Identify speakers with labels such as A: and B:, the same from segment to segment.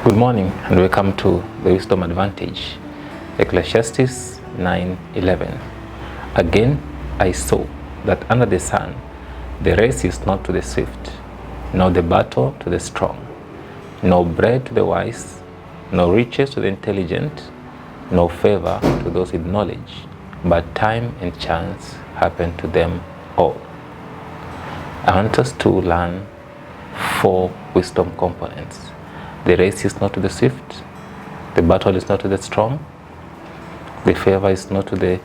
A: Good morning and welcome to the Wisdom Advantage, Ecclesiastes 9:11. Again, I saw that under the sun, the race is not to the swift, nor the battle to the strong, nor bread to the wise, nor riches to the intelligent, nor favor to those with knowledge, but time and chance happen to them all. I want us to learn 4 wisdom components. The race is not to the swift, the battle is not to the strong, the favor is not to the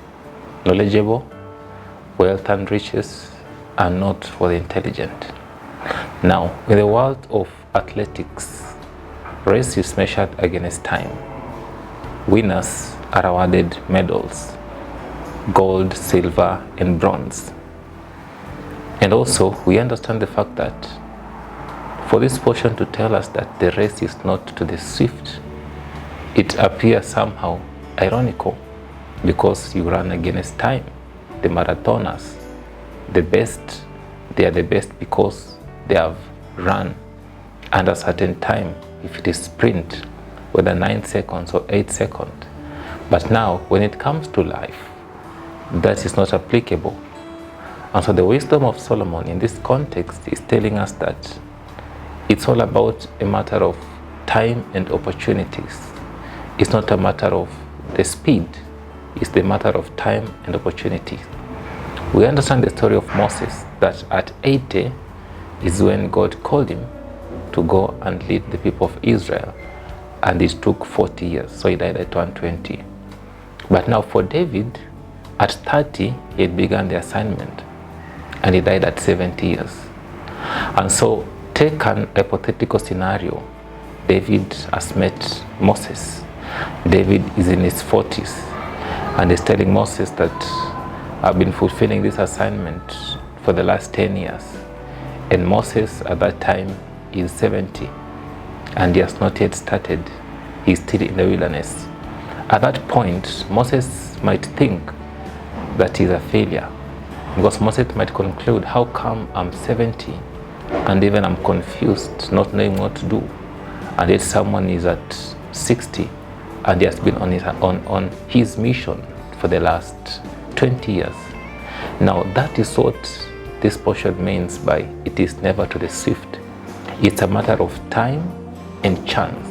A: knowledgeable, wealth and riches are not for the intelligent. Now, in the world of athletics, race is measured against time. Winners are awarded medals, gold, silver, and bronze. And also, we understand the fact that for this portion to tell us that the race is not to the swift, it appears somehow ironical because you run against time. The marathoners, the best, they are the best because they have run under a certain time, if it is sprint, whether 9 seconds or 8 seconds. But now, when it comes to life, that is not applicable. And so the wisdom of Solomon in this context is telling us that it's all about a matter of time and opportunities. It's not a matter of the speed. It's the matter of time and opportunities. We understand the story of Moses, that at 80 is when God called him to go and lead the people of Israel. And it took 40 years, so he died at 120. But now for David, at 30, he had begun the assignment. And he died at 70 years. And so take an hypothetical scenario. David has met Moses. David is in his 40s and is telling Moses that I've been fulfilling this assignment for the last 10 years. And Moses at that time is 70 and he has not yet started. He's still in the wilderness. At that point, Moses might think that he's a failure, because Moses might conclude, how come I'm 70 and even I'm confused, not knowing what to do, and yet someone is at 60 and he has been on his mission for the last 20 years. Now that is what this portion means by it is never to the swift. It's a matter of time and chance.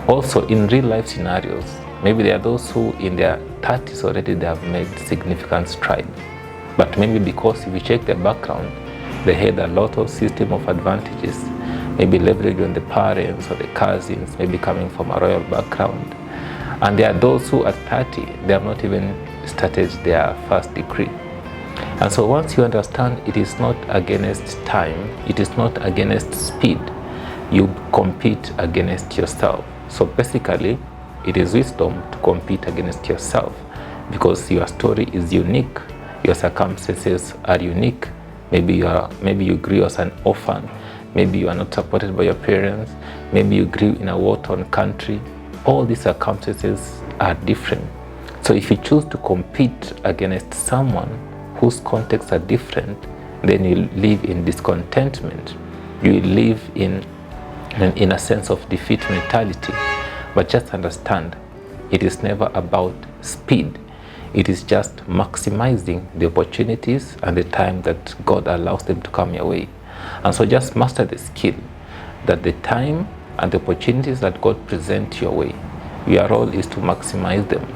A: Also, in real life scenarios, maybe there are those who in their 30s already they have made significant strides, but maybe because if you check their background, they had a lot of system of advantages, maybe leveraged on the parents or the cousins, maybe coming from a royal background. And there are those who at 30, they have not even started their first degree. And so once you understand it is not against time, it is not against speed, you compete against yourself. So basically, it is wisdom to compete against yourself because your story is unique, your circumstances are unique. Maybe you grew as an orphan. Maybe you are not supported by your parents. Maybe you grew in a war-torn country. All these circumstances are different. So if you choose to compete against someone whose contexts are different, then you live in discontentment. You live in a sense of defeat mentality. But just understand, it is never about speed. It is just maximizing the opportunities and the time that God allows them to come your way. And so just master the skill that the time and the opportunities that God presents your way, your role is to maximize them.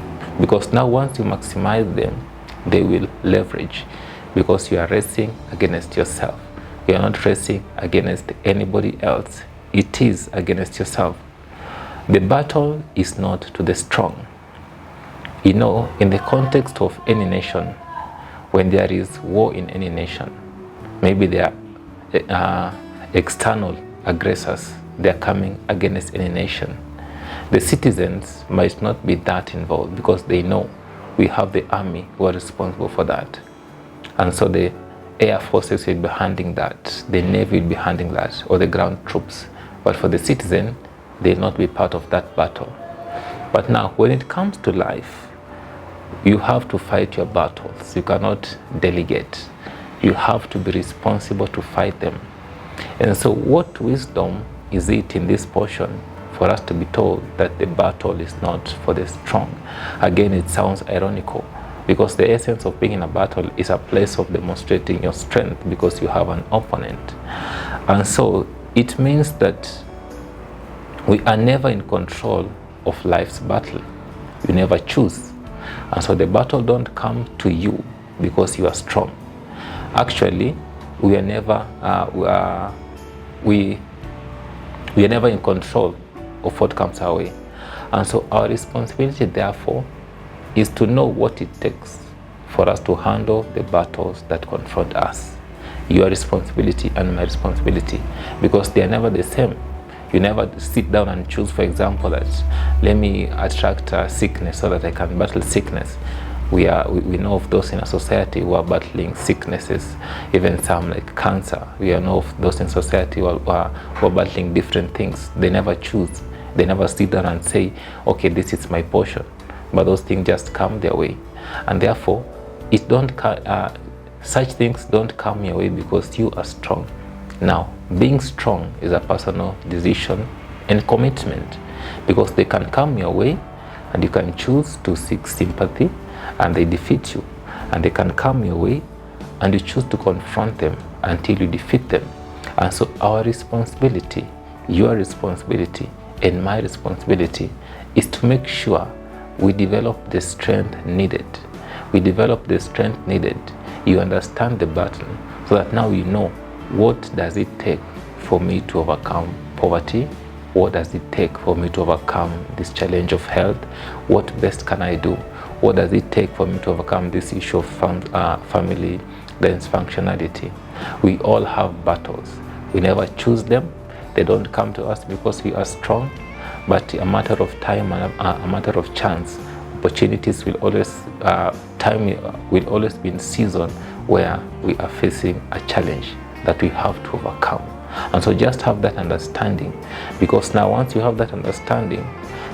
A: Because now once you maximize them, they will leverage, because you are racing against yourself. You are not racing against anybody else. It is against yourself. The battle is not to the strong. You know, in the context of any nation, when there is war in any nation, maybe there are external aggressors, they are coming against any nation. The citizens might not be that involved because they know we have the army who are responsible for that. And so the air forces will be handling that, the navy will be handling that, or the ground troops. But for the citizen, they will not be part of that battle. But now, when it comes to life, you have to fight your battles. You cannot delegate. You have to be responsible to fight them. And so what wisdom is it in this portion for us to be told that the battle is not for the strong. Again, it sounds ironical, because the essence of being in a battle is a place of demonstrating your strength because you have an opponent. And so it means that we are never in control of life's battle. You never choose. And so the battle don't come to you because you are strong. Actually, we are never in control of what comes our way. And so our responsibility, therefore, is to know what it takes for us to handle the battles that confront us. Your responsibility and my responsibility, because they are never the same. You never sit down and choose, for example, that let me attract sickness so that I can battle sickness. We know of those in a society who are battling sicknesses, even some like cancer. We know of those in society who are battling different things. They never choose. They never sit down and say, okay, this is my portion. But those things just come their way. And therefore, such things don't come your way because you are strong. Now, being strong is a personal decision and commitment, because they can come your way and you can choose to seek sympathy and they defeat you. And they can come your way and you choose to confront them until you defeat them. And so our responsibility, your responsibility, and my responsibility is to make sure we develop the strength needed. We develop the strength needed. You understand the battle so that now you know, what does it take for me to overcome poverty? What does it take for me to overcome this challenge of health? What best can I do? What does it take for me to overcome this issue of family dysfunctionality? We all have battles. We never choose them. They don't come to us because we are strong, but a matter of time and a matter of chance. Opportunities will always, time will always be in season where we are facing a challenge that we have to overcome. And so just have that understanding, because now once you have that understanding,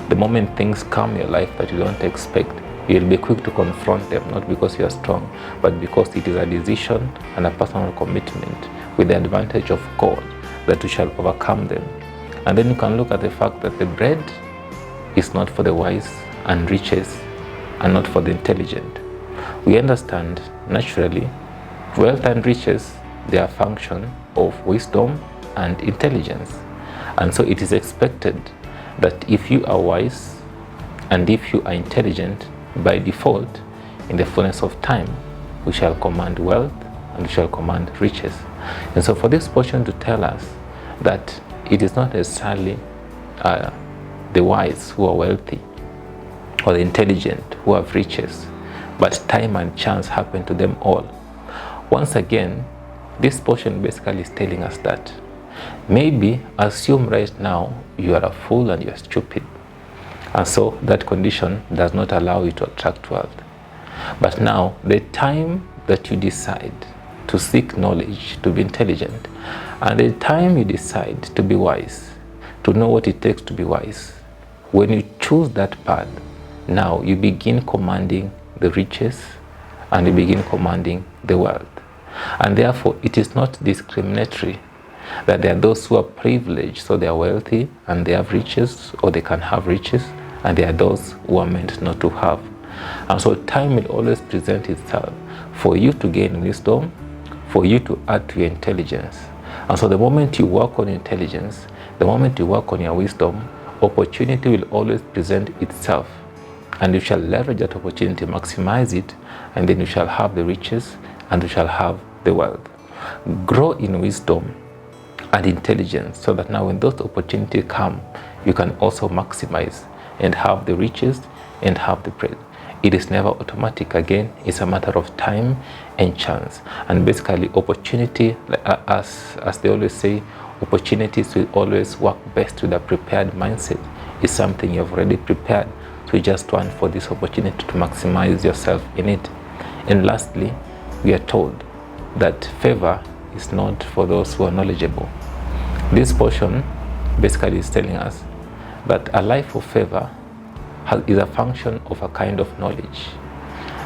A: the moment things come in your life that you don't expect, you'll be quick to confront them, not because you are strong, but because it is a decision and a personal commitment with the advantage of God that you shall overcome them. And then you can look at the fact that the bread is not for the wise and riches and not for the intelligent. We understand naturally wealth and riches, they are a function of wisdom and intelligence. And so it is expected that if you are wise and if you are intelligent, by default, in the fullness of time, we shall command wealth and we shall command riches. And so for this portion to tell us that it is not necessarily the wise who are wealthy or the intelligent who have riches, but time and chance happen to them all. Once again, this portion basically is telling us that maybe assume right now you are a fool and you are stupid, and so that condition does not allow you to attract wealth. But now the time that you decide to seek knowledge, to be intelligent, and the time you decide to be wise, to know what it takes to be wise, when you choose that path, now you begin commanding the riches and you begin commanding the wealth. And therefore it is not discriminatory that there are those who are privileged, so they are wealthy and they have riches, or they can have riches, and there are those who are meant not to have. And so time will always present itself for you to gain wisdom, for you to add to your intelligence. And so the moment you work on intelligence, the moment you work on your wisdom, opportunity will always present itself, and you shall leverage that opportunity, maximize it, and then you shall have the riches and you shall have the wealth. Grow in wisdom and intelligence so that now when those opportunities come, you can also maximize and have the riches and have the bread. It is never automatic. Again, it's a matter of time and chance. And basically opportunity, as they always say, opportunities will always work best with a prepared mindset. It's something you've already prepared, so you just want for this opportunity to maximize yourself in it. And lastly, we are told that favor is not for those who are knowledgeable. This portion basically is telling us that a life of favor is a function of a kind of knowledge.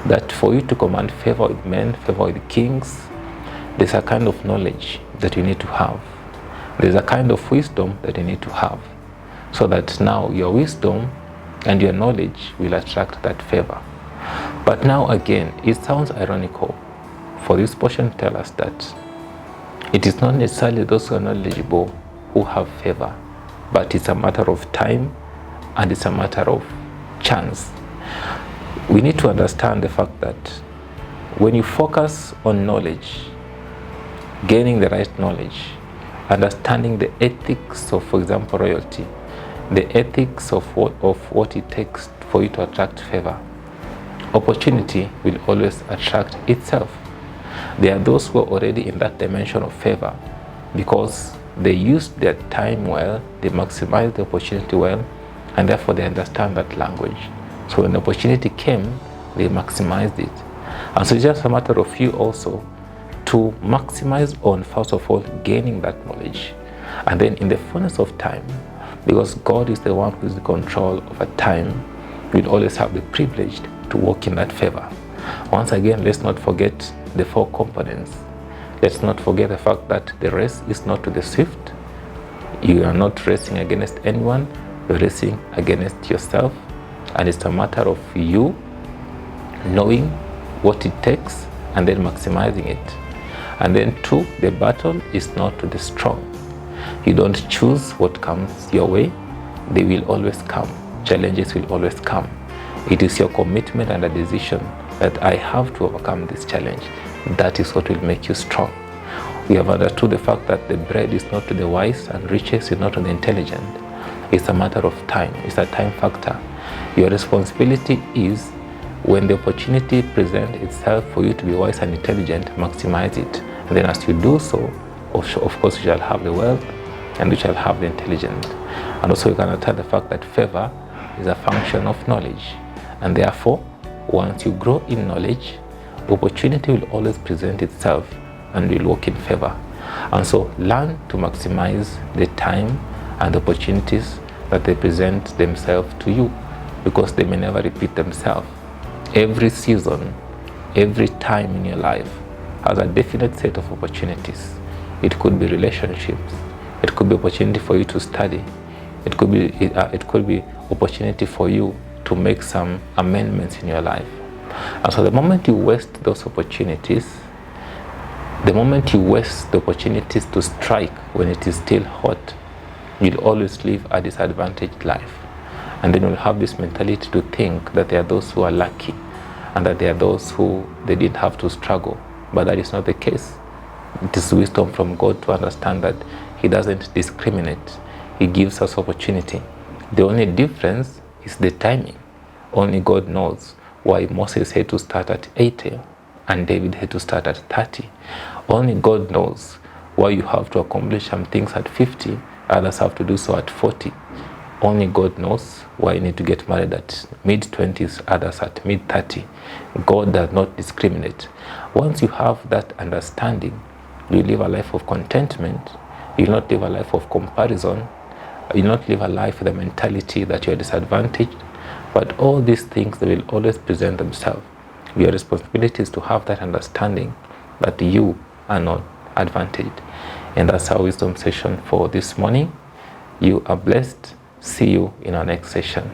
A: That for you to command favor with men, favor with kings, there's a kind of knowledge that you need to have. There's a kind of wisdom that you need to have. so that now your wisdom and your knowledge will attract that favor. But now again, it sounds ironical for this portion to tell us that it is not necessarily those who are knowledgeable who have favor, but it's a matter of time and it's a matter of chance. We need to understand the fact that when you focus on knowledge, gaining the right knowledge, understanding the ethics of, for example, royalty, the ethics of what it takes for you to attract favor, opportunity will always attract itself. There are those who are already in that dimension of favor because they used their time well, they maximized the opportunity well, and therefore they understand that language. So when the opportunity came, they maximized it. And so it's just a matter of you also to maximize on, first of all, gaining that knowledge. And then in the fullness of time, because God is the one who is in control of a time, you'll always have the privilege to walk in that favor. Once again, let's not forget the 4 components. Let's not forget the fact that the race is not to the swift. You are not racing against anyone, you're racing against yourself. And it's a matter of you knowing what it takes and then maximizing it. And then 2, the battle is not to the strong. You don't choose what comes your way. They will always come. Challenges will always come. It is your commitment and a decision that I have to overcome this challenge. That is what will make you strong. We have understood the fact that the bread is not to the wise and riches is not to the intelligent. It's a matter of time. It's a time factor. Your responsibility is when the opportunity presents itself for you to be wise and intelligent, maximize it. And then as you do so, of course you shall have the wealth and you shall have the intelligence. And also you can understand the fact that favor is a function of knowledge. And therefore, once you grow in knowledge, opportunity will always present itself and will walk in favor. And so learn to maximize the time and the opportunities that they present themselves to you, because they may never repeat themselves. Every season, every time in your life has a definite set of opportunities. It could be relationships, it could be opportunity for you to study, it could be opportunity for you to make some amendments in your life. And so the moment you waste those opportunities, the moment you waste the opportunities to strike when it is still hot, you'll always live a disadvantaged life. And then you'll have this mentality to think that there are those who are lucky and that there are those who they didn't have to struggle. But that is not the case. It is wisdom from God to understand that He doesn't discriminate. He gives us opportunity. The only difference is the timing. Only God knows why Moses had to start at 80 and David had to start at 30. Only God knows why you have to accomplish some things at 50, others have to do so at 40. Only God knows why you need to get married at mid-20s, others at mid-30. God does not discriminate. Once you have that understanding, you live a life of contentment. You will not live a life of comparison. You will not live a life with a mentality that you are disadvantaged. But all these things, they will always present themselves. Your responsibility is to have that understanding that you are not advantaged. And that's our wisdom session for this morning. You are blessed. See you in our next session.